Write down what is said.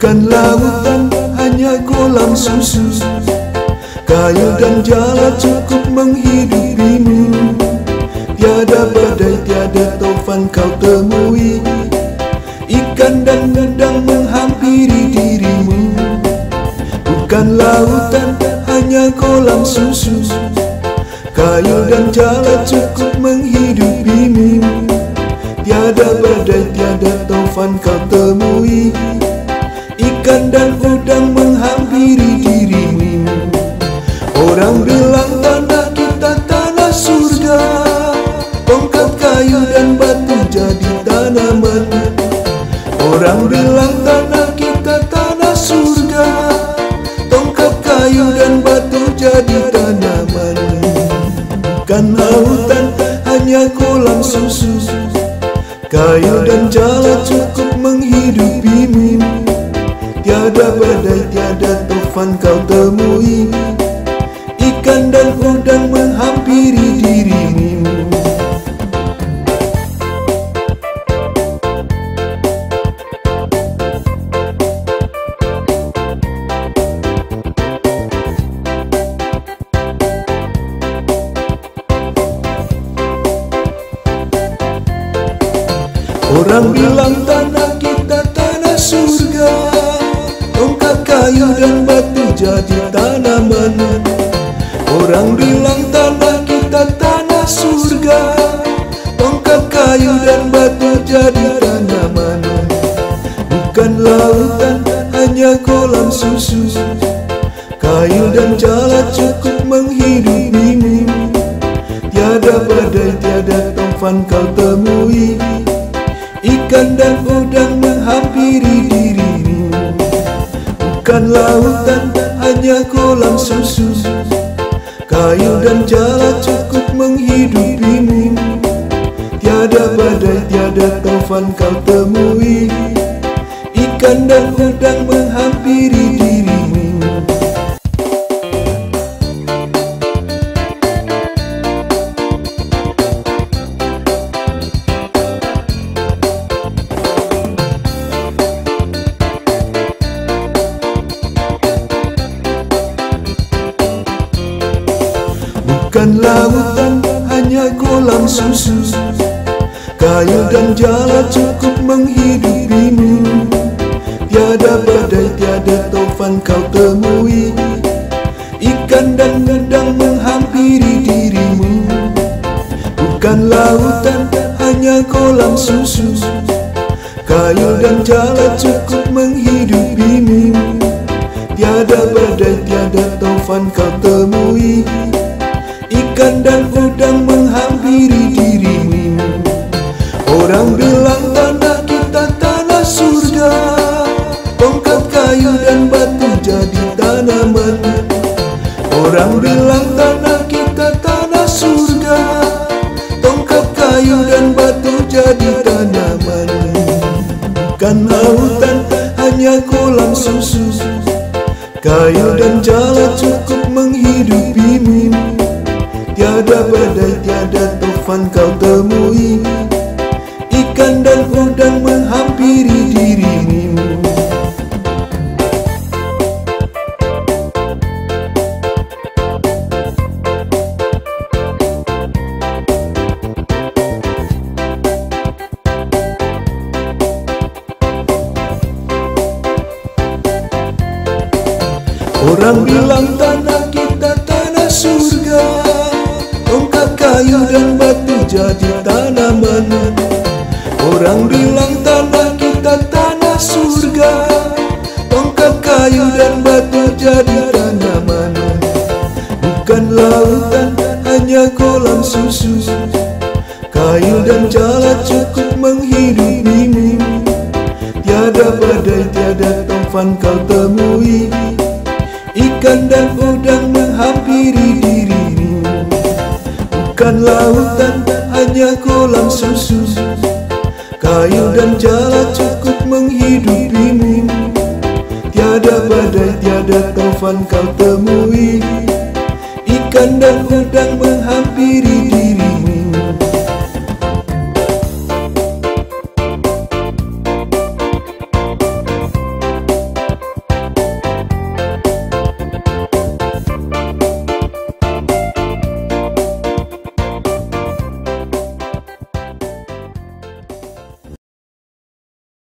Bukan lautan, hanya kolam susu. Kayu dan jala cukup menghidupimu. Tiada badai, tiada taufan kau temui. Ikan dan udang menghampiri dirimu. Bukan lautan, hanya kolam susu. Kayu dan jala cukup menghidupimu. Tiada badai, tiada taufan kau temui. Ikan dan udang menghampiri dirimu. Orang bilang tanah kita tanah surga. Tongkat kayu dan batu jadi tanaman. Orang bilang tanah kita tanah surga. Tongkat kayu dan batu jadi tanaman. Bukan lautan, hanya kolam susu. Kayu dan jala cukup menghidupimu. Tiada badai, tiada taufan kau temui. Ikan dan udang menghampiri dirimu. Orang bilang tanah kita tanah surga. Tongkat kayu dan batu jadi tanaman. Orang bilang tanah kita tanah surga. Tongkat kayu dan batu jadi tanaman. Bukan lautan, hanya kolam susu. Kayu dan jala cukup menghidupimu. Tiada badai, tiada taufan kau temui. Ikan dan udang menghampiri dirimu. Bukan lautan, hanya kolam susu. Kayu dan jala cukup menghidupimu. Tiada badai, tiada taufan kau temui. Ikan dan udang menghampiri dirimu. Bukan lautan, hanya kolam susu. Kayu dan jala cukup menghidupimu. Tiada badai, tiada taufan kau temui. Ikan dan udang menghampiri dirimu. Bukan lautan, hanya kolam susu. Kayu dan jala cukup menghidupimu. Tiada badai, tiada taufan kau temui. Ikan dan udang menghampiri dirimu. Orang bilang tanah kita tanah surga. Tongkat kayu dan batu jadi tanaman. Orang bilang tanah kita tanah surga. Tongkat kayu dan batu jadi tanaman. Bukan lautan, hanya kolam susu. Kayu dan jala cukup menghidupimu. Tiada badai, tiada taufan kau temui. Ikan dan udang menghampiri dirimu. Orang bilang tanah kita tanah surga. Tongkat kayu dan batu jadi tanaman. Orang bilang tanah kita tanah surga. Tongkat kayu dan batu jadi tanaman. Bukan lautan, hanya kolam susu. Kayu dan jala cukup menghidupimu. Tiada badai, tiada taufan kau temui. Ikan dan udang menghampiri dirimu. Bukan lautan, hanya kolam susu. Kayu dan jala cukup menghidupimu. Tiada badai, tiada taufan kau temui. Ikan dan udang menghampiri